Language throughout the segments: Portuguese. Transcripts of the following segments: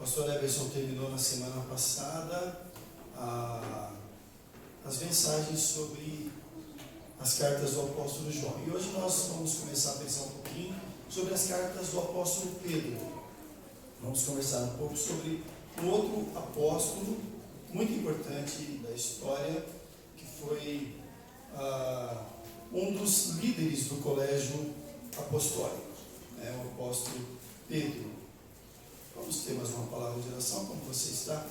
pastor Everson terminou na semana passada as mensagens sobre as cartas do apóstolo João. E hoje nós vamos começar a pensar um pouquinho sobre as cartas do apóstolo Pedro. Vamos conversar um pouco sobre um outro apóstolo muito importante da história, que foi um dos líderes do colégio apostólico, o apóstolo Pedro. Vamos ter mais uma palavra de oração. Como você está?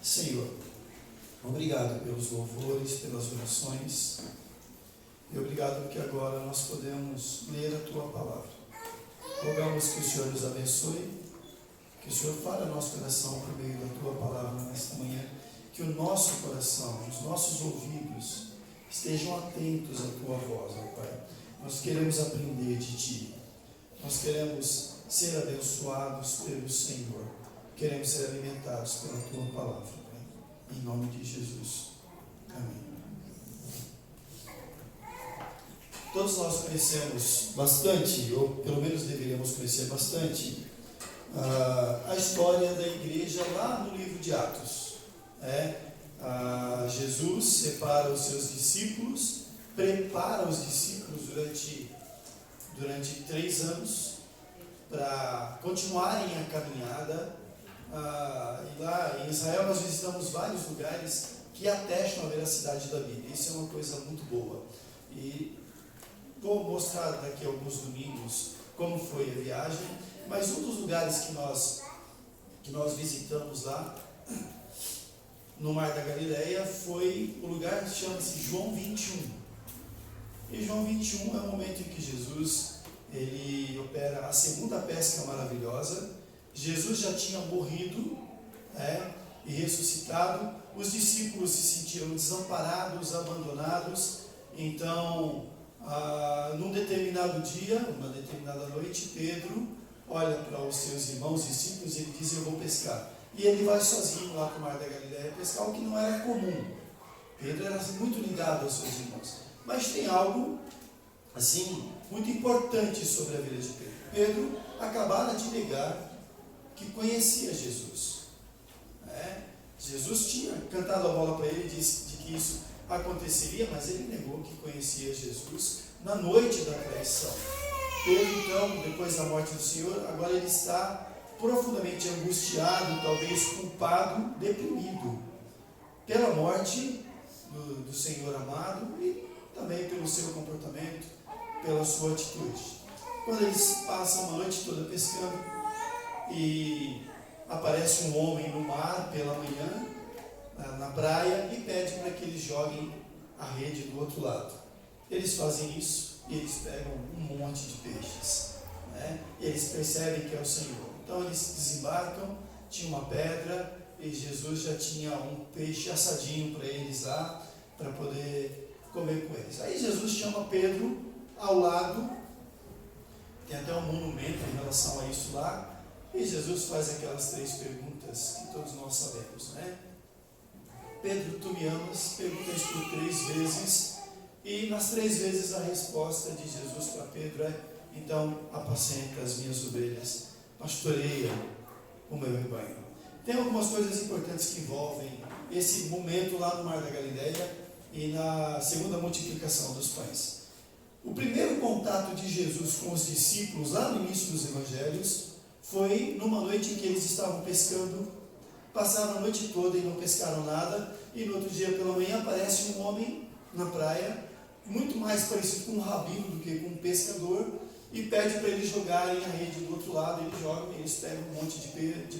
Senhor, obrigado pelos louvores, pelas orações, e obrigado porque agora nós podemos ler a Tua palavra. Rogamos que o Senhor nos abençoe, que o Senhor fale ao nosso coração por meio da Tua palavra nesta manhã, que o nosso coração, os nossos ouvidos estejam atentos à Tua voz, ó Pai. Nós queremos aprender de Ti, nós queremos ser abençoados pelo Senhor, queremos ser alimentados pela Tua palavra, Pai. Em nome de Jesus. Amém. Todos nós conhecemos bastante, ou pelo menos deveríamos conhecer bastante, a história da igreja lá no livro de Atos. Jesus separa os seus discípulos, prepara os discípulos durante 3 anos para continuarem a caminhada. E lá em Israel nós visitamos vários lugares que atestam a veracidade da Bíblia. Isso é uma coisa muito boa. E vou mostrar daqui a alguns domingos como foi a viagem, mas um dos lugares que nós visitamos lá no Mar da Galileia foi o lugar que chama-se João 21. E João 21 é o momento em que Jesus ele opera a segunda pesca maravilhosa. Jesus já tinha morrido e ressuscitado. Os discípulos se sentiram desamparados, abandonados. Então, num determinado dia, uma determinada noite, Pedro olha para os seus irmãos discípulos e ele diz: eu vou pescar. E ele vai sozinho lá para o Mar da Galileia pescar, o que não era comum. Pedro era muito ligado aos seus irmãos. Mas tem algo assim muito importante sobre a vida de Pedro. Pedro acabara de negar que conhecia Jesus. Jesus tinha cantado a bola para ele, disse de que isso aconteceria, mas ele negou que conhecia Jesus na noite da traição. Pedro, então, depois da morte do Senhor, agora ele está profundamente angustiado, talvez culpado, deprimido pela morte do Senhor amado e também pelo seu comportamento, pela sua atitude. Quando eles passam uma noite toda pescando e aparece um homem no mar pela manhã, na praia, e pede para que eles joguem a rede do outro lado. Eles fazem isso e eles pegam um monte de peixes. E eles percebem que é o Senhor. Então eles desembarcam, tinha uma pedra e Jesus já tinha um peixe assadinho para eles lá, para poder comer com eles. Aí Jesus chama Pedro ao lado, tem até um monumento em relação a isso lá, e Jesus faz aquelas 3 perguntas que todos nós sabemos, Pedro, tu me amas? Pergunta isso por 3 vezes, e nas 3 vezes a resposta de Jesus para Pedro é: então apacenta as minhas ovelhas, pastoreia o meu rebanho. Tem algumas coisas importantes que envolvem esse momento lá no Mar da Galileia e na segunda multiplicação dos pães. O primeiro contato de Jesus com os discípulos lá no início dos evangelhos foi numa noite em que eles estavam pescando, passaram a noite toda e não pescaram nada, e no outro dia pela manhã aparece um homem na praia, muito mais parecido com um rabino do que com um pescador, e pede para eles jogarem a rede do outro lado. Eles jogam, eles pegam um monte de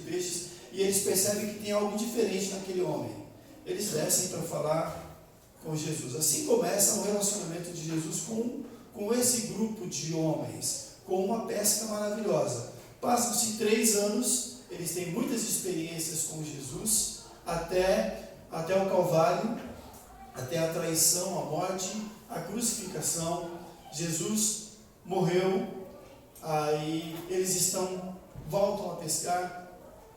peixes, e eles percebem que tem algo diferente naquele homem. Eles descem para falar com Jesus. Assim começa o relacionamento de Jesus com esse grupo de homens, com uma pesca maravilhosa. Passam-se 3 anos, eles têm muitas experiências com Jesus, até o Calvário, até a traição, a morte, a crucificação. Jesus morreu, aí eles voltam a pescar,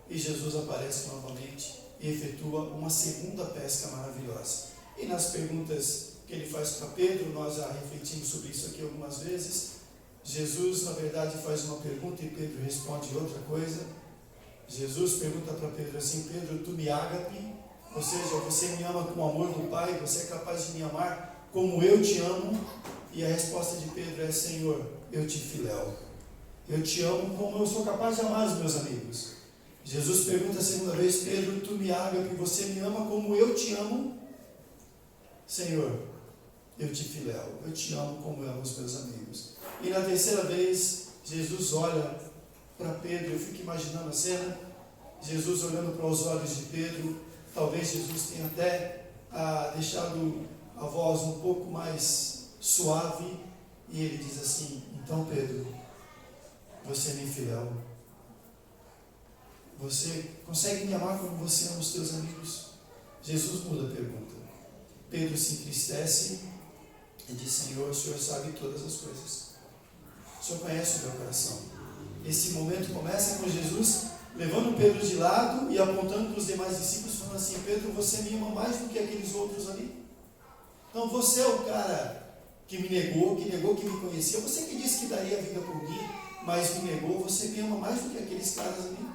e Jesus aparece novamente e efetua uma segunda pesca maravilhosa. E nas perguntas que ele faz para Pedro, nós já refletimos sobre isso aqui algumas vezes. Jesus, na verdade, faz uma pergunta e Pedro responde outra coisa. Jesus pergunta para Pedro assim: Pedro, tu me ágape? Ou seja, você me ama com o amor do Pai? Você é capaz de me amar como eu te amo? E a resposta de Pedro é: Senhor, eu te filéu. Eu te amo como eu sou capaz de amar os meus amigos. Jesus pergunta a segunda vez: Pedro, tu me ágape? Você me ama como eu te amo? Senhor, eu te filéu. Eu te amo como eu amo os meus amigos. E na terceira vez, Jesus olha para Pedro. Eu fico imaginando a cena, Jesus olhando para os olhos de Pedro. Talvez Jesus tenha até deixado a voz um pouco mais suave, e ele diz assim: então Pedro, você é meu fiel. Você consegue me amar como você ama os teus amigos? Jesus muda a pergunta. Pedro se entristece e diz: Senhor, o Senhor sabe todas as coisas. O Senhor conhece o meu coração. Esse momento começa com Jesus levando Pedro de lado e apontando para os demais discípulos, falando assim: Pedro, você me ama mais do que aqueles outros ali? Então você é o cara que me negou, que me conhecia. Você que disse que daria a vida por mim, mas me negou. Você me ama mais do que aqueles caras ali?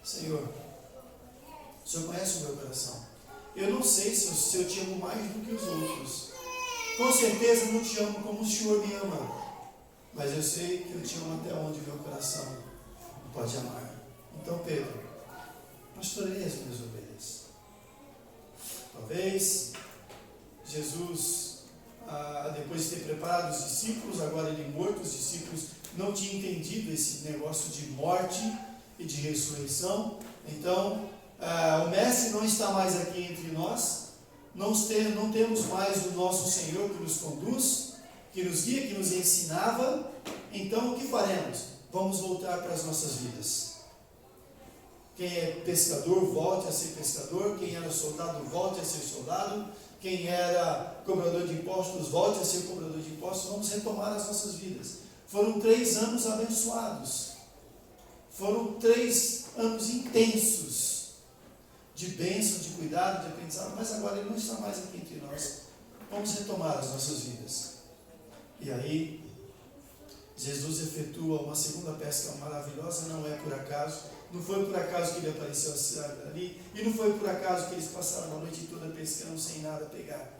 Senhor, o Senhor conhece o meu coração. Eu não sei se eu te amo mais do que os outros. Com certeza não te amo como o Senhor me ama, mas eu sei que eu te amo até onde o meu coração pode amar. Então, Pedro, pastoreie as minhas ovelhas. Talvez Jesus, depois de ter preparado os discípulos, agora ele morto, os discípulos não tinham entendido esse negócio de morte e de ressurreição. Então, o mestre não está mais aqui entre nós, não temos mais o nosso Senhor que nos conduz, que nos guia, que nos ensinava. Então o que faremos? Vamos voltar para as nossas vidas. Quem é pescador, volte a ser pescador. Quem era soldado, volte a ser soldado. Quem era cobrador de impostos, volte a ser cobrador de impostos. Vamos retomar as nossas vidas. Foram 3 anos abençoados. Foram 3 anos intensos de bênção, de cuidado, de aprendizado, mas agora ele não está mais aqui entre nós. Vamos retomar as nossas vidas. E aí, Jesus efetua uma segunda pesca maravilhosa. Não é por acaso, não foi por acaso que ele apareceu ali, e não foi por acaso que eles passaram a noite toda pescando sem nada pegar.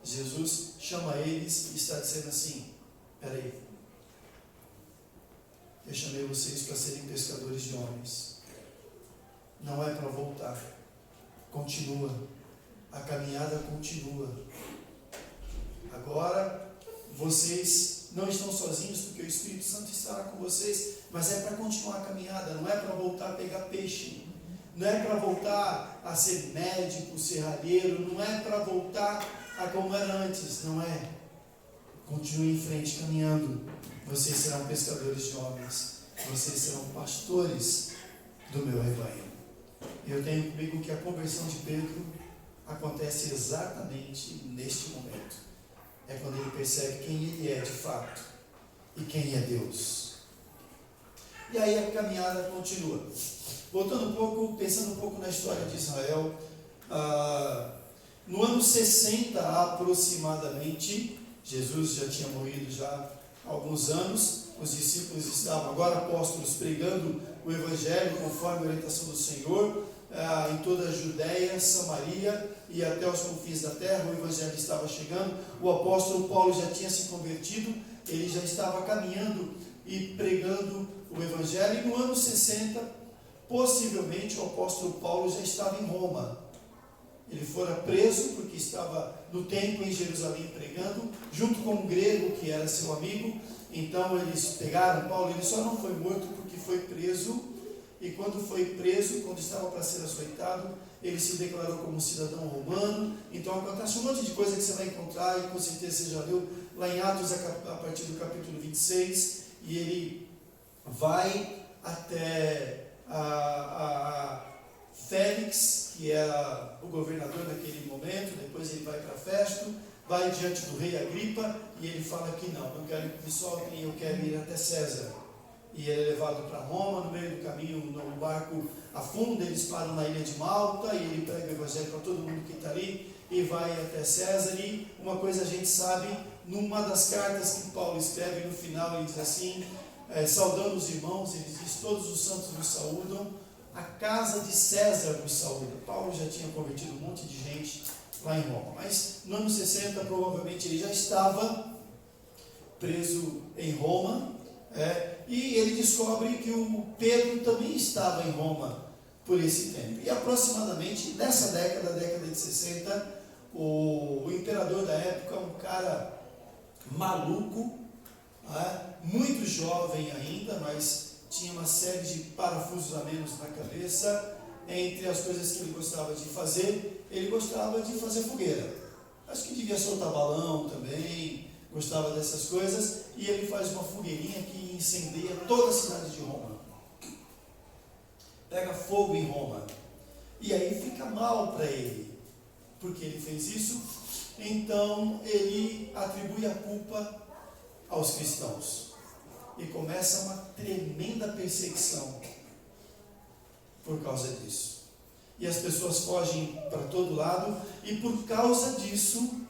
Jesus chama eles e está dizendo assim: peraí, eu chamei vocês para serem pescadores de homens. Não é para voltar. Continua. A caminhada continua. Agora, vocês não estão sozinhos, porque o Espírito Santo estará com vocês, mas é para continuar a caminhada. Não é para voltar a pegar peixe. Não é para voltar a ser médico, serralheiro. Não é para voltar a como era antes. Não é. Continue em frente, caminhando. Vocês serão pescadores de homens. Vocês serão pastores do meu rebanho. Eu tenho comigo que a conversão de Pedro acontece exatamente neste momento. É quando ele percebe quem ele é de fato e quem é Deus. E aí a caminhada continua. Voltando um pouco, pensando um pouco na história de Israel, no ano 60 aproximadamente, Jesus já tinha morrido já há alguns anos, os discípulos estavam agora apóstolos pregando o Evangelho conforme a orientação do Senhor, em toda a Judéia, Samaria e até os confins da terra. O Evangelho estava chegando. O apóstolo Paulo já tinha se convertido, ele já estava caminhando e pregando o Evangelho. E no ano 60, possivelmente, o apóstolo Paulo já estava em Roma. Ele fora preso porque estava no templo em Jerusalém pregando, junto com um grego que era seu amigo. Então eles pegaram Paulo. Ele só não foi morto porque foi preso. E quando foi preso, quando estava para ser açoitado, ele se declarou como cidadão romano. Então acontece um monte de coisa que você vai encontrar, e com certeza você já leu lá em Atos, a partir do capítulo 26, e ele vai até Félix, que era o governador naquele momento. Depois ele vai para Festo, vai diante do rei Agripa, e ele fala que não quero que me soltem, eu quero ir até César. E ele é levado para Roma. No meio do caminho, no barco afunda, eles param na ilha de Malta, e ele prega o Evangelho para todo mundo que está ali, e vai até César. E uma coisa a gente sabe, numa das cartas que Paulo escreve, no final ele diz assim: saudando os irmãos, ele diz: todos os santos vos saúdam, a casa de César vos saúda. Paulo já tinha convertido um monte de gente lá em Roma, mas no ano 60 provavelmente ele já estava preso em Roma, e ele descobre que o Pedro também estava em Roma por esse tempo. E aproximadamente nessa década de 60, o imperador da época, um cara maluco, muito jovem ainda, mas tinha uma série de parafusos a menos na cabeça. Entre as coisas que ele gostava de fazer, ele gostava de fazer fogueira. Acho que devia soltar balão também, gostava dessas coisas, e ele faz uma fogueirinha que incendeia toda a cidade de Roma. Pega fogo em Roma. E aí fica mal para ele, porque ele fez isso. Então ele atribui a culpa aos cristãos. E começa uma tremenda perseguição por causa disso. E as pessoas fogem para todo lado, e por causa disso,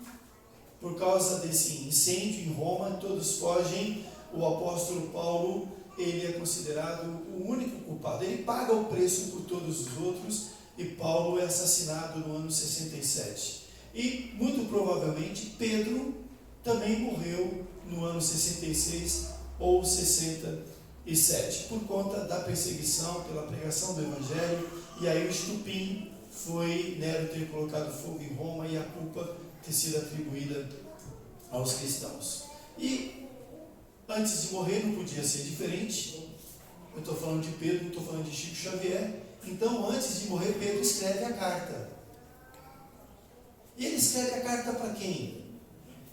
por causa desse incêndio em Roma, todos fogem. O apóstolo Paulo, ele é considerado o único culpado. Ele paga o preço por todos os outros, e Paulo é assassinado no ano 67. E muito provavelmente Pedro também morreu no ano 66 ou 67, por conta da perseguição pela pregação do Evangelho. E aí o estupim foi Nero ter colocado fogo em Roma e a culpa ter sido atribuída aos cristãos. E antes de morrer não podia ser diferente. Eu estou falando de Pedro, estou falando de Chico Xavier. Então, antes de morrer, Pedro escreve a carta. E ele escreve a carta para quem?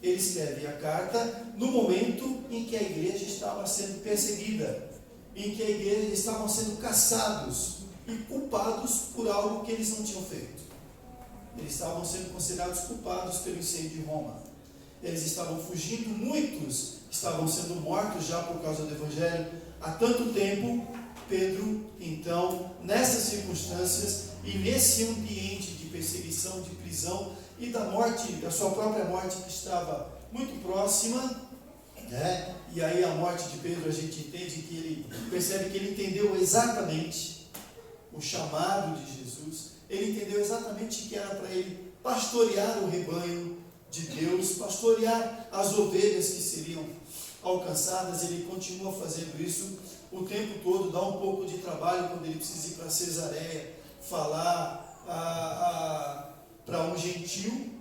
Ele escreve a carta no momento em que a igreja estava sendo perseguida, em que a igreja estavam sendo caçados e culpados por algo que eles não tinham feito. Eles estavam sendo considerados culpados pelo incêndio de Roma. Eles estavam fugindo, muitos estavam sendo mortos já por causa do Evangelho há tanto tempo. Pedro, então, nessas circunstâncias e nesse ambiente de perseguição, de prisão e da morte, da sua própria morte que estava muito próxima, e aí a morte de Pedro, a gente entende que ele percebe que ele entendeu exatamente o chamado de Jesus. Ele entendeu exatamente que era para ele pastorear o rebanho de Deus, pastorear as ovelhas que seriam alcançadas. Ele continua fazendo isso o tempo todo. Dá um pouco de trabalho quando ele precisa ir para Cesareia falar para um gentil,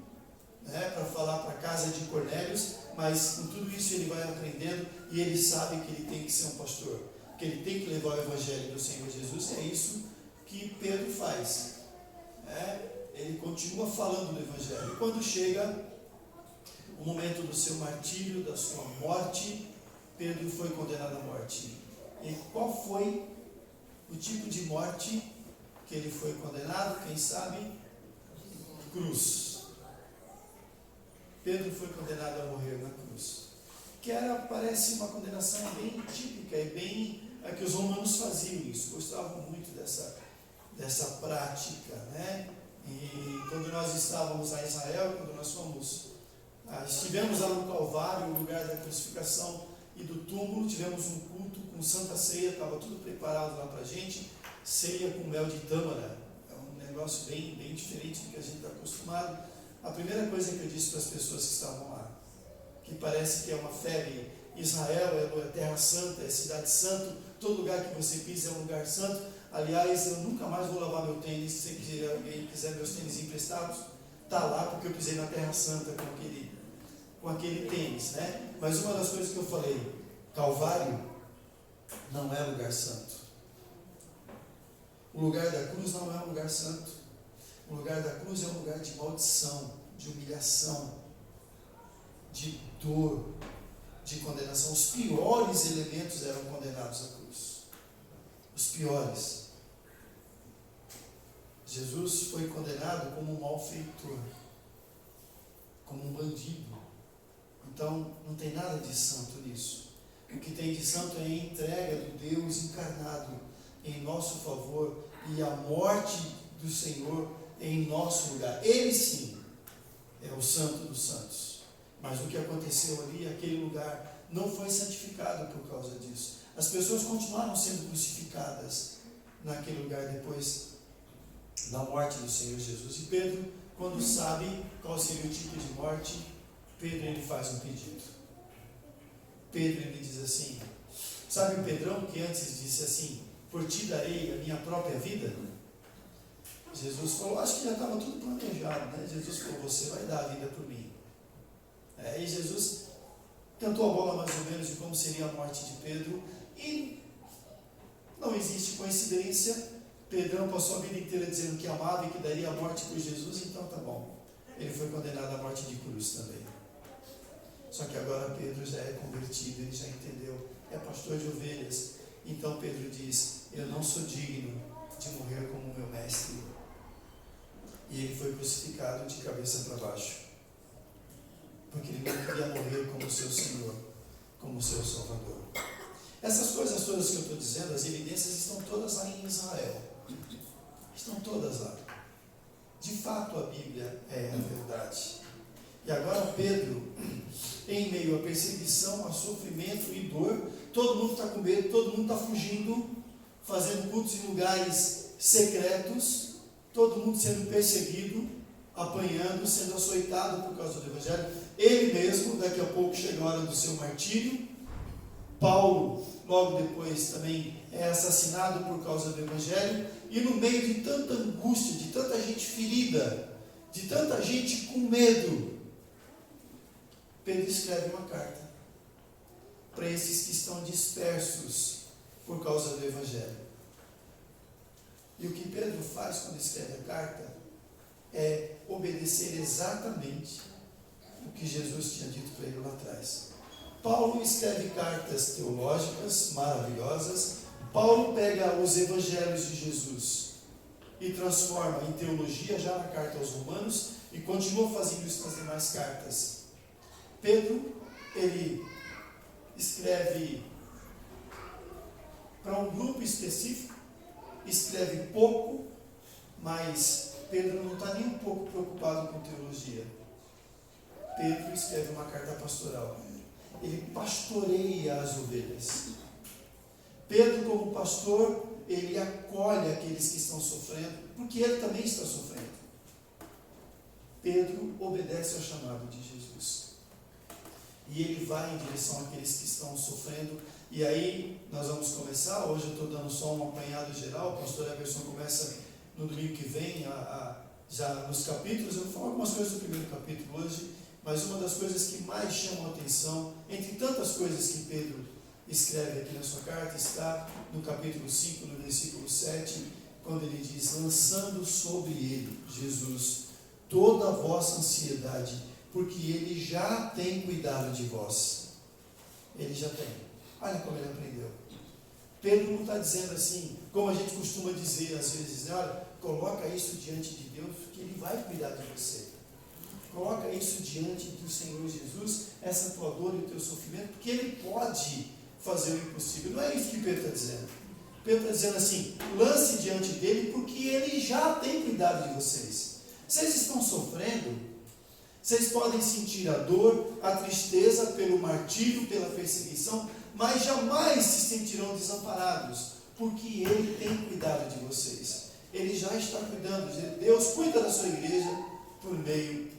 para falar para a casa de Cornélios, mas com tudo isso ele vai aprendendo, e ele sabe que ele tem que ser um pastor, que ele tem que levar o Evangelho do Senhor Jesus. É isso que Pedro faz. Ele continua falando do Evangelho. E quando chega o momento do seu martírio, da sua morte, Pedro foi condenado à morte. E qual foi o tipo de morte que ele foi condenado? Quem sabe? Cruz. Pedro foi condenado a morrer na cruz, que parece uma condenação bem típica e bem que os romanos faziam isso, gostavam muito dessa prática, E quando nós estávamos lá em Israel, quando nós estivemos lá no Calvário, o lugar da crucificação e do túmulo, tivemos um culto com Santa Ceia, estava tudo preparado lá para a gente, ceia com mel de tâmara. É um negócio bem diferente do que a gente está acostumado. A primeira coisa que eu disse para as pessoas que estavam lá, que parece que é uma febre: Israel é terra santa, é cidade santa, todo lugar que você pisa é um lugar santo. Aliás, eu nunca mais vou lavar meu tênis. Se alguém quiser meus tênis emprestados, está lá, porque eu pisei na terra santa com aquele tênis, Mas uma das coisas que eu falei: Calvário não é lugar santo. O lugar da cruz não é um lugar santo. O lugar da cruz é um lugar de maldição, de humilhação, de dor, de condenação. Os piores elementos eram condenados à cruz. Os piores. Jesus foi condenado como um malfeitor, como um bandido. Então, não tem nada de santo nisso. O que tem de santo é a entrega do Deus encarnado em nosso favor e a morte do Senhor em nosso lugar. Ele sim é o santo dos santos. Mas o que aconteceu ali, aquele lugar, não foi santificado por causa disso. As pessoas continuaram sendo crucificadas naquele lugar depois da morte do Senhor Jesus. E Pedro, quando sabe qual seria o tipo de morte, Pedro ele faz um pedido. Pedro ele diz assim, sabe o Pedrão que antes disse assim, por ti darei a minha própria vida? Jesus falou, acho que já estava tudo planejado, né? Jesus falou, você vai dar a vida por mim. E Jesus cantou a bola mais ou menos de como seria a morte de Pedro, e não existe coincidência. Pedrão passou a vida inteira dizendo que amava e que daria a morte por Jesus, então tá bom. Ele foi condenado à morte de cruz também. Só que agora Pedro já é convertido, ele já entendeu, é pastor de ovelhas. Então Pedro diz, eu não sou digno de morrer como meu mestre. E ele foi crucificado de cabeça para baixo, porque ele não queria morrer como seu Senhor, como seu Salvador. Essas coisas todas que eu estou dizendo, as evidências estão todas lá em Israel. Estão todas lá. De fato a Bíblia é a verdade. E agora Pedro, em meio a perseguição, a sofrimento e dor, todo mundo está com medo, todo mundo está fugindo, fazendo cultos em lugares secretos, todo mundo sendo perseguido, apanhando, sendo açoitado por causa do Evangelho. Ele mesmo, daqui a pouco chega a hora do seu martírio. Paulo, logo depois, também é assassinado por causa do Evangelho. E no meio de tanta angústia, de tanta gente ferida, de tanta gente com medo, Pedro escreve uma carta para esses que estão dispersos por causa do Evangelho. E o que Pedro faz quando escreve a carta é obedecer exatamente o que Jesus tinha dito para ele lá atrás. Paulo escreve cartas teológicas maravilhosas. Paulo pega os evangelhos de Jesus e transforma em teologia já na carta aos Romanos e continua fazendo isso nas demais cartas. Pedro, ele escreve para um grupo específico, escreve pouco, mas Pedro não está nem um pouco preocupado com teologia. Pedro escreve uma carta pastoral. Ele pastoreia as ovelhas. Pedro, como pastor, ele acolhe aqueles que estão sofrendo, porque ele também está sofrendo. Pedro obedece ao chamado de Jesus. E ele vai em direção àqueles que estão sofrendo. E aí, nós vamos começar. Hoje eu estou dando só um apanhado geral. O pastor Everson começa no domingo que vem, já nos capítulos. Eu vou falar algumas coisas do primeiro capítulo hoje, mas uma das coisas que mais chamam a atenção, entre tantas coisas que Pedro escreve aqui na sua carta, está no capítulo 5, no versículo 7, quando ele diz, lançando sobre ele, Jesus, toda a vossa ansiedade, porque ele já tem cuidado de vós. Ele já tem. Olha como ele aprendeu. Pedro não está dizendo assim, como a gente costuma dizer às vezes, né? Olha, coloca isso diante de Deus, que ele vai cuidar de você. Coloca isso diante do Senhor Jesus, essa tua dor e o teu sofrimento, porque ele pode fazer o impossível. Não é isso que Pedro está dizendo. Pedro está dizendo assim, lance diante dele, porque ele já tem cuidado de vocês. Vocês estão sofrendo, vocês podem sentir a dor, a tristeza pelo martírio, pela perseguição, mas jamais se sentirão desamparados, porque ele tem cuidado de vocês. Ele já está cuidando. Deus cuida da sua igreja por meio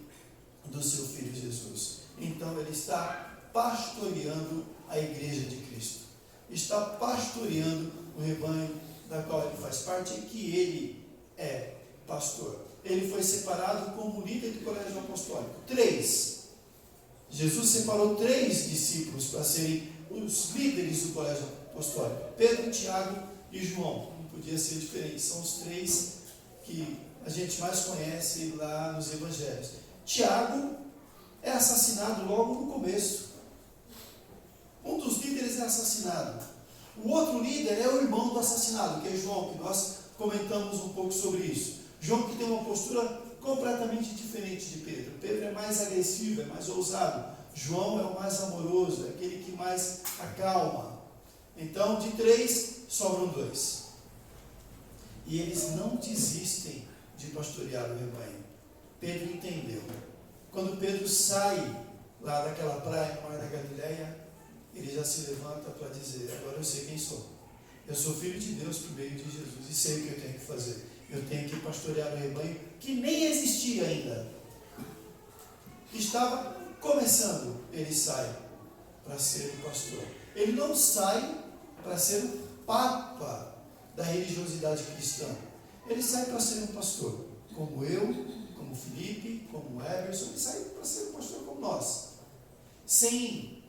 do seu Filho Jesus. Então ele está pastoreando a igreja de Cristo. Está pastoreando o rebanho da qual ele faz parte e que ele é pastor. Ele foi separado como líder do colégio apostólico. 3. Jesus separou 3 discípulos para serem os líderes do colégio apostólico. Pedro, Tiago e João. Não podia ser diferente. São os 3 que a gente mais conhece lá nos evangelhos. Tiago é assassinado logo no começo. Um dos líderes é assassinado. O outro líder é o irmão do assassinado, que é João, que nós comentamos um pouco sobre isso. João que tem uma postura completamente diferente de Pedro. Pedro é mais agressivo, é mais ousado. João é o mais amoroso, é aquele que mais acalma. Então, de 3, sobram 2. E eles não desistem de pastorear o rebanho. Pedro entendeu. Quando Pedro sai lá daquela praia no Mar da Galileia, ele já se levanta para dizer: agora eu sei quem sou. Eu sou filho de Deus por meio de Jesus e sei o que eu tenho que fazer. Eu tenho que pastorear o rebanho que nem existia ainda. Estava começando. Ele sai para ser o pastor. Ele não sai para ser o papa da religiosidade cristã. Ele sai para ser um pastor, como eu, como Felipe, como Everson. Ele sai para ser um pastor como nós, sem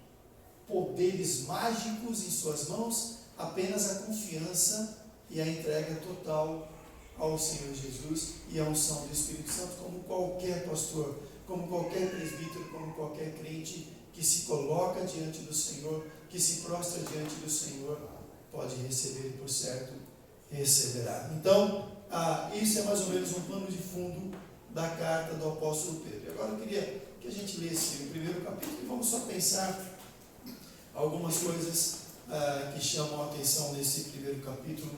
poderes mágicos em suas mãos, apenas a confiança e a entrega total ao Senhor Jesus e a unção do Espírito Santo, como qualquer pastor, como qualquer presbítero, como qualquer crente que se coloca diante do Senhor, que se prostra diante do Senhor, pode receber e por certo receberá. Então, isso é mais ou menos um pano de fundo da carta do apóstolo Pedro. E agora eu queria que a gente lesse o primeiro capítulo e vamos só pensar algumas coisas que chamam a atenção nesse primeiro capítulo.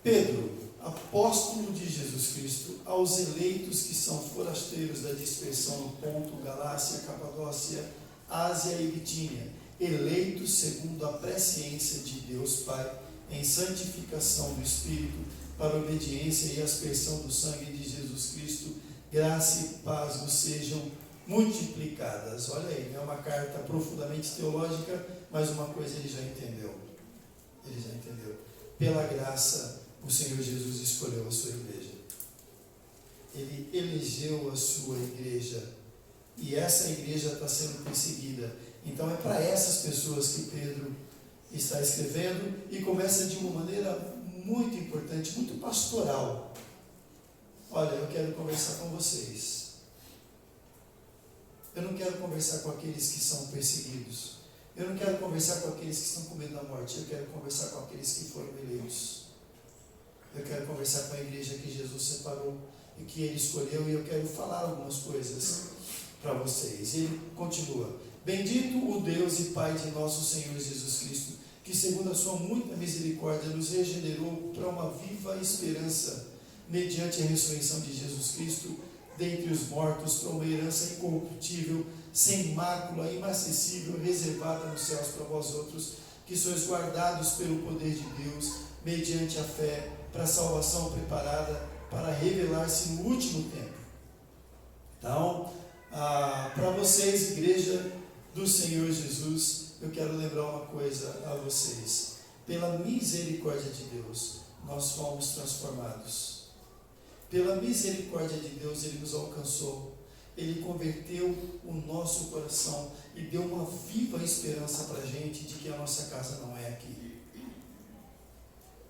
Pedro, apóstolo de Jesus Cristo, aos eleitos que são forasteiros da dispersão no Ponto, Galácia, Capadócia, Ásia e Bitínia, eleitos segundo a presciência de Deus Pai, em santificação do Espírito, para obediência e aspersão do sangue de Jesus Cristo, graça e paz vos sejam multiplicadas. Olha aí, é uma carta profundamente teológica, mas uma coisa ele já entendeu. Ele já entendeu. Pela graça, o Senhor Jesus escolheu a sua igreja. Ele elegeu a sua igreja. E essa igreja está sendo perseguida. Então é para essas pessoas que Pedro está escrevendo e começa de uma maneira muito importante, muito pastoral. Olha, eu quero conversar com vocês. Eu não quero conversar com aqueles que são perseguidos. Eu não quero conversar com aqueles que estão com medo da morte. Eu quero conversar com aqueles que foram eleitos. Eu quero conversar com a igreja que Jesus separou e que Ele escolheu, e eu quero falar algumas coisas para vocês. Ele continua: bendito o Deus e Pai de nosso Senhor Jesus Cristo, que segundo a sua muita misericórdia nos regenerou para uma viva esperança, mediante a ressurreição de Jesus Cristo dentre os mortos, para uma herança incorruptível, sem mácula, inacessível, reservada nos céus para vós outros, que sois guardados pelo poder de Deus, mediante a fé, para a salvação preparada para revelar-se no último tempo. Então, para vocês, igreja do Senhor Jesus, eu quero lembrar uma coisa a vocês. Pela misericórdia de Deus, nós fomos transformados. Pela misericórdia de Deus, Ele nos alcançou. Ele converteu o nosso coração e deu uma viva esperança para a gente de que a nossa casa não é aqui.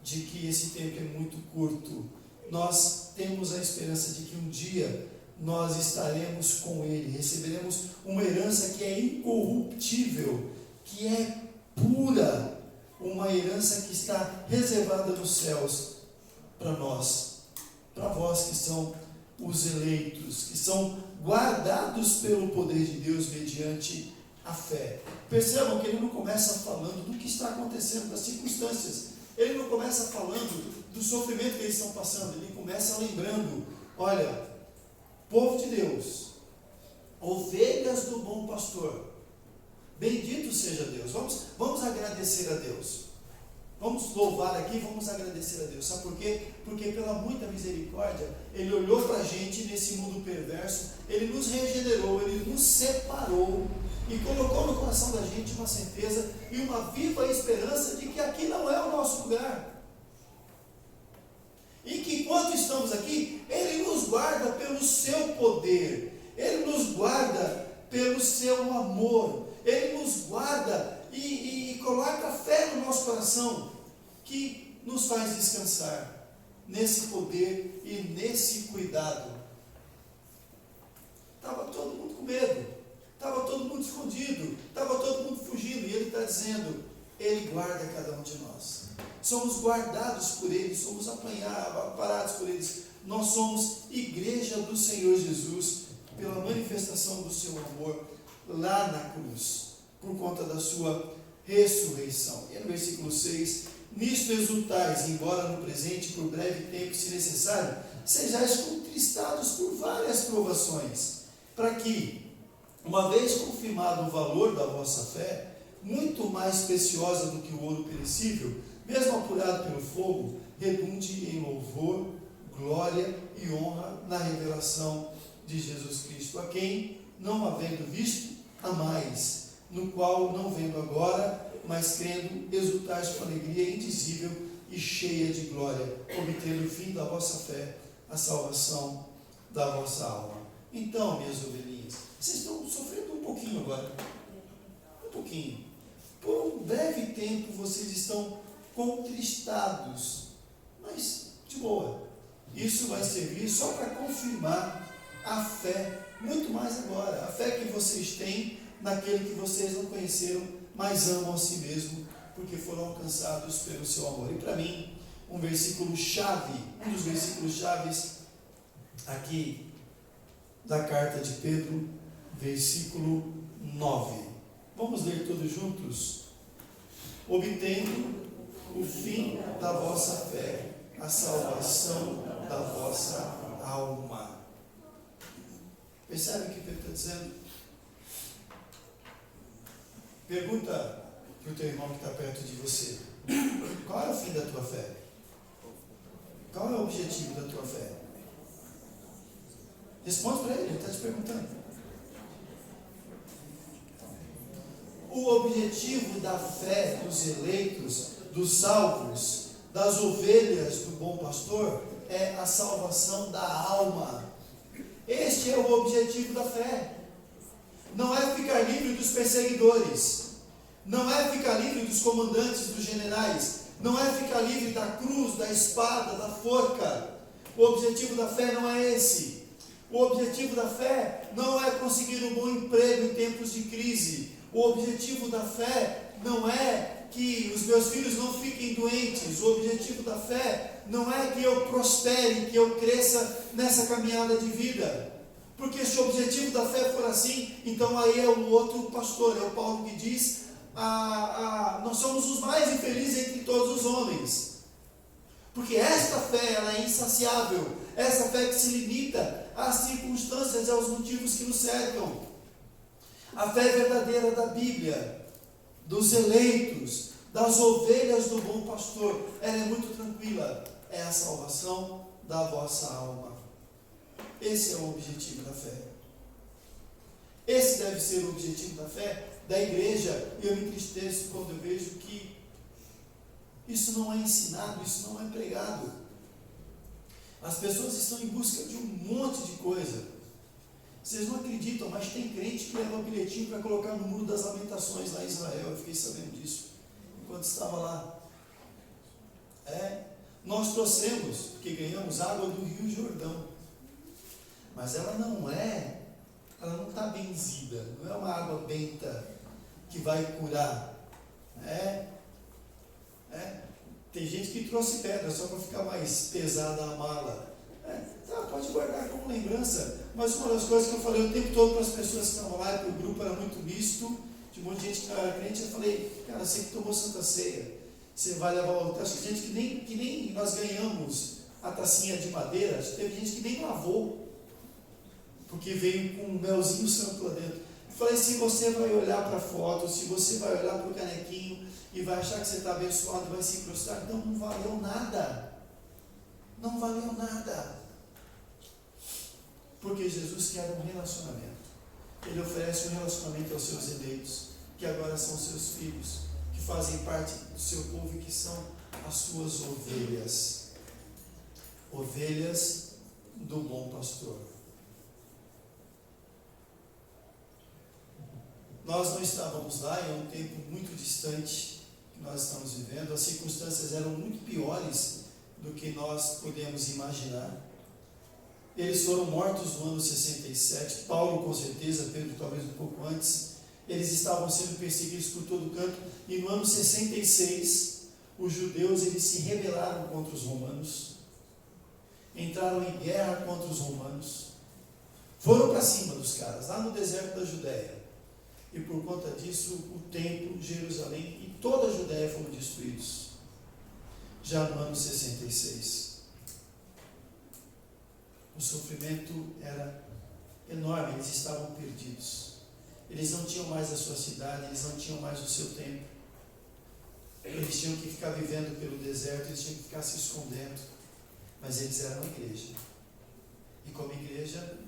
De que esse tempo é muito curto. Nós temos a esperança de que um dia nós estaremos com Ele, receberemos uma herança que é incorruptível, que é pura, uma herança que está reservada nos céus para nós, para vós que são os eleitos, que são guardados pelo poder de Deus mediante a fé. Percebam que ele não começa falando do que está acontecendo, das circunstâncias. Ele não começa falando do sofrimento que eles estão passando. Ele começa lembrando: olha, povo de Deus, ovelhas do bom pastor, bendito seja Deus. Vamos agradecer a Deus. Vamos louvar aqui, vamos agradecer a Deus. Sabe por quê? Porque pela muita misericórdia, Ele olhou para a gente nesse mundo perverso, Ele nos regenerou, Ele nos separou e colocou no coração da gente uma certeza e uma viva esperança de que aqui não é o nosso lugar. E que enquanto estamos aqui, Ele nos guarda pelo seu poder, Ele nos guarda pelo seu amor, Ele nos guarda e coloca fé no nosso coração, que nos faz descansar nesse poder e nesse cuidado. Estava todo mundo com medo, estava todo mundo escondido, estava todo mundo fugindo, e Ele está dizendo: Ele guarda cada um de nós. Somos guardados por Ele, somos amparados por Ele. Nós somos igreja do Senhor Jesus, pela manifestação do seu amor lá na cruz, por conta da sua ressurreição. E no versículo 6: nisto exultais, embora no presente, por breve tempo, se necessário, sejais contristados por várias provações, para que, uma vez confirmado o valor da vossa fé, muito mais preciosa do que o ouro perecível, mesmo apurado pelo fogo, redunde em louvor, glória e honra na revelação de Jesus Cristo, a quem, não havendo visto, amais, no qual, não vendo agora, mas crendo, exultais com alegria indizível e cheia de glória, obtendo o fim da vossa fé, a salvação da vossa alma. Então, minhas ovelhinhas, vocês estão sofrendo um pouquinho agora, um pouquinho. Por um breve tempo vocês estão contristados, mas de boa. Isso vai servir só para confirmar a fé, muito mais agora, a fé que vocês têm naquele que vocês não conheceram, mas amam a si mesmo, porque foram alcançados pelo seu amor. E para mim, um versículo chave, um dos versículos chaves aqui da carta de Pedro, versículo 9. Vamos ler todos juntos? Obtendo o fim da vossa fé, a salvação da vossa alma. Percebe o que Pedro está dizendo? Pergunta para o teu irmão que está perto de você: qual é o fim da tua fé? Qual é o objetivo da tua fé? Responde para ele está te perguntando. O objetivo da fé dos eleitos, dos salvos, das ovelhas do bom pastor, é a salvação da alma. Este é o objetivo da fé. Não é ficar livre dos perseguidores, não é ficar livre dos comandantes, dos generais, não é ficar livre da cruz, da espada, da forca. O objetivo da fé não é esse. O objetivo da fé não é conseguir um bom emprego em tempos de crise. O objetivo da fé não é que os meus filhos não fiquem doentes. O objetivo da fé não é que eu prospere, que eu cresça nessa caminhada de vida. Porque se o objetivo da fé for assim, então aí é o outro pastor, é o Paulo que diz, nós somos os mais infelizes entre todos os homens. Porque esta fé, ela é insaciável, essa fé que se limita às circunstâncias e aos motivos que nos cercam. A fé verdadeira da Bíblia, dos eleitos, das ovelhas do bom pastor, ela é muito tranquila, é a salvação da vossa alma. Esse é o objetivo da fé. Esse deve ser o objetivo da fé da igreja. E eu me entristeço quando eu vejo que isso não é ensinado, isso não é pregado. As pessoas estão em busca de um monte de coisa. Vocês não acreditam, mas tem crente que leva bilhetinho para colocar no Muro das Lamentações lá em Israel. Eu fiquei sabendo disso enquanto estava lá. Nós trouxemos, porque ganhamos água do Rio Jordão. Mas ela não está benzida, não é uma água benta que vai curar. Tem gente que trouxe pedra só para ficar mais pesada a mala. Pode guardar como lembrança. Mas uma das coisas que eu falei o tempo todo para as pessoas que estavam lá, porque o grupo era muito misto, de um monte de gente que não era crente, eu falei, cara, você que tomou Santa Ceia, você vai levar outra. Acho que gente que nem nós ganhamos a tacinha de madeira, teve gente que nem lavou, porque veio com um melzinho santo lá dentro. Eu falei, se você vai olhar para a foto, se você vai olhar para o canequinho e vai achar que você está abençoado e vai se prostrar, então não valeu nada. Não valeu nada. Porque Jesus quer um relacionamento. Ele oferece um relacionamento aos seus eleitos, que agora são seus filhos, que fazem parte do seu povo e que são as suas ovelhas. Ovelhas do bom pastor. Nós não estávamos lá, é um tempo muito distante que nós estamos vivendo, as circunstâncias eram muito piores do que nós podemos imaginar. Eles foram mortos no ano 67, Paulo com certeza, Pedro talvez um pouco antes. Eles estavam sendo perseguidos por todo canto, e no ano 66, os judeus eles se rebelaram contra os romanos, entraram em guerra contra os romanos, foram para cima dos caras, lá no deserto da Judéia. E por conta disso, o templo, Jerusalém e toda a Judéia foram destruídos. Já no ano 66. o sofrimento era enorme, eles estavam perdidos. Eles não tinham mais a sua cidade, eles não tinham mais o seu tempo. Eles tinham que ficar vivendo pelo deserto, eles tinham que ficar se escondendo. Mas eles eram a igreja. E como igreja,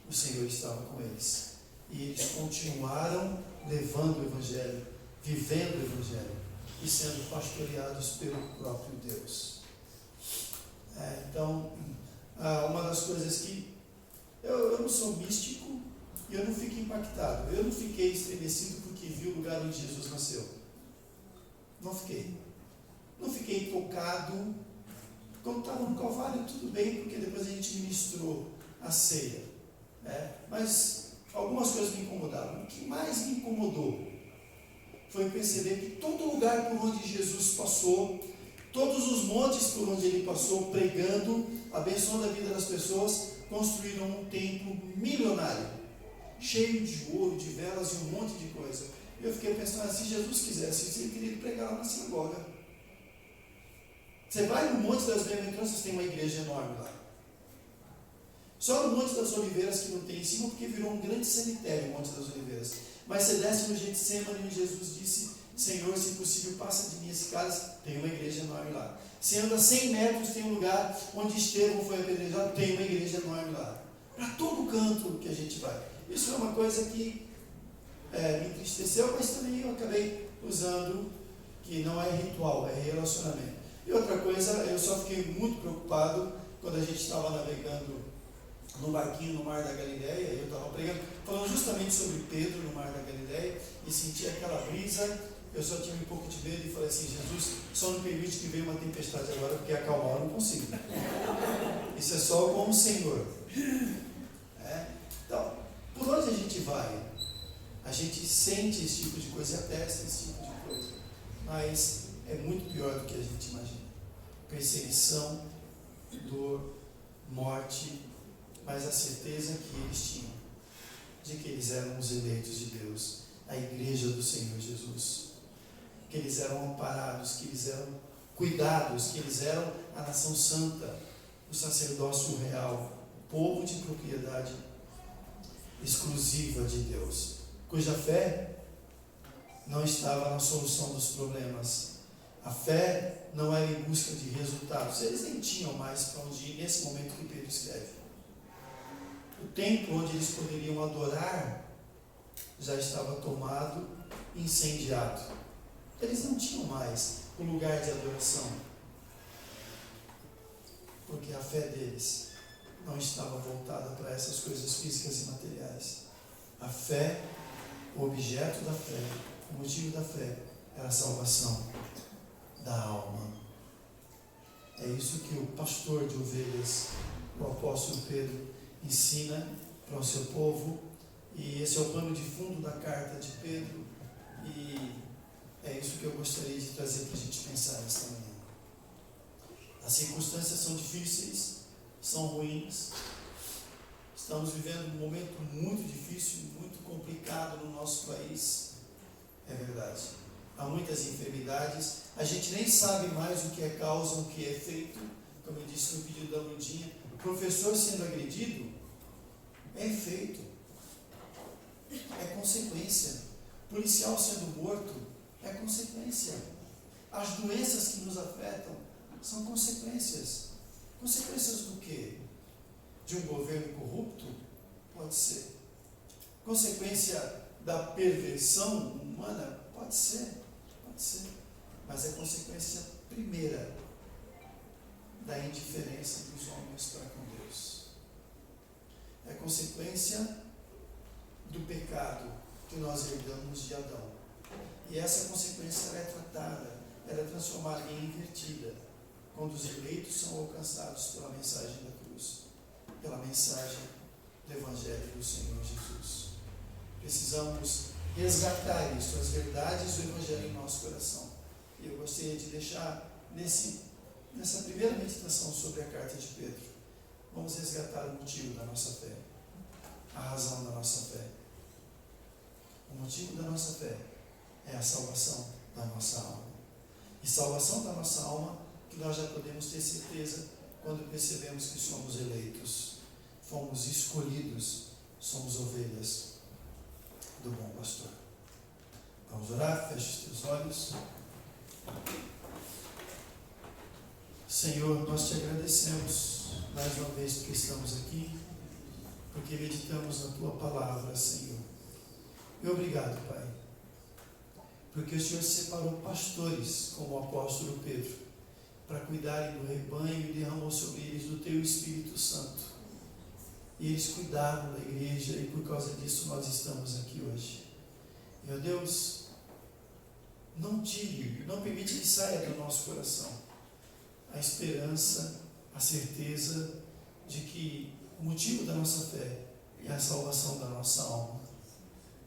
o Senhor estava com eles. E eles continuaram levando o Evangelho, vivendo o Evangelho e sendo pastoreados pelo próprio Deus. Então, uma das coisas que eu não sou místico e eu não fico impactado. Eu não fiquei estremecido porque vi o lugar onde Jesus nasceu. Não fiquei. Não fiquei tocado. Quando estava no Calvário, tudo bem, porque depois a gente ministrou a ceia. Mas algumas coisas me incomodaram. O que mais me incomodou foi perceber que todo lugar por onde Jesus passou, todos os montes por onde ele passou, pregando, abençoando a vida das pessoas, construíram um templo milionário, cheio de ouro, de velas e um monte de coisa. E eu fiquei pensando, se Jesus quisesse, ele teria que pregar lá na sinagoga. Você vai no Monte das Bem-aventuranças, tem uma igreja enorme lá. Só no Monte das Oliveiras que não tem em cima, porque virou um grande cemitério o Monte das Oliveiras. Mas você desce no Getsemane e Jesus disse, Senhor, se possível, passa de mim esse cálice. Tem uma igreja enorme lá. Você anda 100 metros, tem um lugar onde Estevão foi apedrejado, tem uma igreja enorme lá. Para todo canto que a gente vai. Isso é uma coisa que me entristeceu, mas também eu acabei usando, que não é ritual, é relacionamento. E outra coisa, eu só fiquei muito preocupado quando a gente estava navegando no barquinho no Mar da Galileia, e eu estava pregando, falando justamente sobre Pedro no Mar da Galileia, e senti aquela brisa. Eu só tinha um pouco de medo e falei assim, Jesus, só não permite que venha uma tempestade agora, porque acalmar eu não consigo. Isso é só com o Senhor. Então, por onde a gente vai, a gente sente esse tipo de coisa e atesta esse tipo de coisa. Mas é muito pior do que a gente imagina. Perseguição, dor, morte, mas a certeza que eles tinham de que eles eram os eleitos de Deus, a igreja do Senhor Jesus. Que eles eram amparados, que eles eram cuidados, que eles eram a nação santa, o sacerdócio real, o povo de propriedade exclusiva de Deus, cuja fé não estava na solução dos problemas. A fé não era em busca de resultados. Eles nem tinham mais para onde ir nesse momento que Pedro escreve. O templo onde eles poderiam adorar já estava tomado e incendiado. Eles não tinham mais o lugar de adoração, porque a fé deles não estava voltada para essas coisas físicas e materiais. A fé, o objeto da fé, o motivo da fé era a salvação da alma. É isso que o pastor de ovelhas, o apóstolo Pedro, ensina para o seu povo, e esse é o pano de fundo da carta de Pedro, e é isso que eu gostaria de trazer para a gente pensar nesta manhã. As circunstâncias são difíceis, são ruins. Estamos vivendo um momento muito difícil, muito complicado no nosso país. É verdade. Há muitas enfermidades. A gente nem sabe mais o que é causa, o que é efeito. Como eu disse no pedido da Lundinha, o professor sendo agredido é efeito, é consequência. O policial sendo morto é consequência. As doenças que nos afetam são consequências. Consequências do quê? De um governo corrupto? Pode ser. Consequência da perversão humana? Pode ser. Pode ser. Mas é consequência primeira da indiferença dos homens para com Deus. É consequência do pecado que nós herdamos de Adão. E essa consequência ela é tratada, ela é transformada em invertida, quando os eleitos são alcançados pela mensagem da cruz, pela mensagem do Evangelho do Senhor Jesus. Precisamos resgatar isso, as verdades do Evangelho em nosso coração. E eu gostaria de deixar nessa primeira meditação sobre a carta de Pedro, vamos resgatar o motivo da nossa fé, a razão da nossa fé. O motivo da nossa fé é a salvação da nossa alma. E salvação da nossa alma que nós já podemos ter certeza quando percebemos que somos eleitos. fomos escolhidos, somos ovelhas do bom pastor. Vamos orar, feche os teus olhos. Senhor, nós te agradecemos mais uma vez porque estamos aqui, porque meditamos na tua palavra, Senhor. E obrigado, Pai, porque o Senhor separou pastores, como o apóstolo Pedro, para cuidarem do rebanho e derramou sobre eles do teu Espírito Santo. E eles cuidaram da igreja e por causa disso nós estamos aqui hoje. Meu Deus, não tire, não permite que saia do nosso coração a esperança, a certeza de que o motivo da nossa fé é a salvação da nossa alma.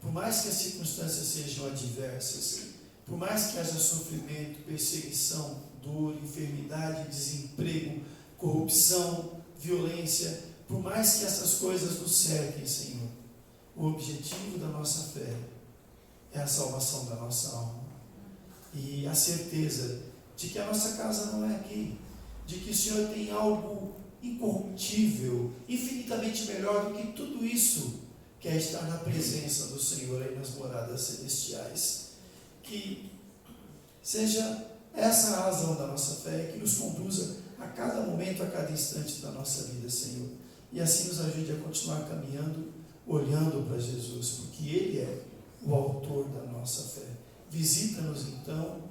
Por mais que as circunstâncias sejam adversas, por mais que haja sofrimento, perseguição, dor, enfermidade, desemprego, corrupção, violência, por mais que essas coisas nos cerquem, Senhor, o objetivo da nossa fé é a salvação da nossa alma. E a certeza de que a nossa casa não é aqui, de que o Senhor tem algo incorruptível, infinitamente melhor do que tudo isso, que é estar na presença do Senhor aí nas moradas celestiais. Que seja essa a razão da nossa fé, que nos conduza a cada momento, a cada instante da nossa vida, Senhor. E assim nos ajude a continuar caminhando, olhando para Jesus, porque Ele é o autor da nossa fé. Visita-nos então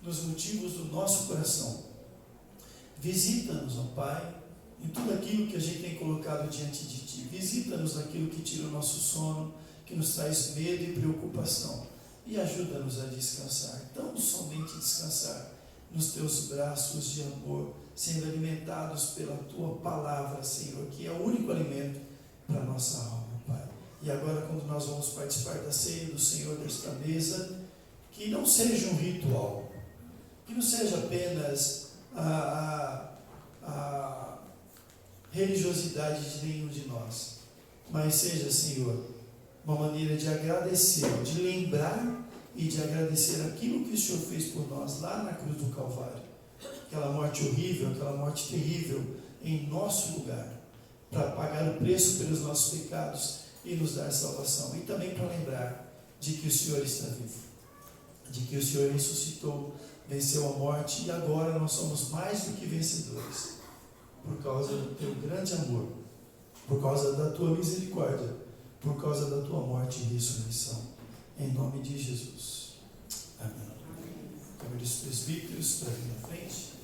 nos motivos do nosso coração. Visita-nos, ó Pai, em tudo aquilo que a gente tem colocado diante de Ti. Visita-nos naquilo que tira o nosso sono, que nos traz medo e preocupação. E ajuda-nos a descansar, tão somente descansar nos Teus braços de amor, sendo alimentados pela Tua palavra, Senhor, que é o único alimento para a nossa alma, Pai. E agora, quando nós vamos participar da ceia do Senhor, desta mesa, que não seja um ritual, que não seja apenas a religiosidade de nenhum de nós, mas seja, Senhor, uma maneira de agradecer, de lembrar e de agradecer aquilo que o Senhor fez por nós lá na cruz do Calvário. Aquela morte horrível, aquela morte terrível em nosso lugar, para pagar o preço pelos nossos pecados e nos dar salvação. E também para lembrar de que o Senhor está vivo, de que o Senhor ressuscitou, venceu a morte e agora nós somos mais do que vencedores, por causa do Teu grande amor, por causa da Tua misericórdia, por causa da Tua morte e ressurreição. Em nome de Jesus. Amém. Câmara dos presbíteros, para vir na frente.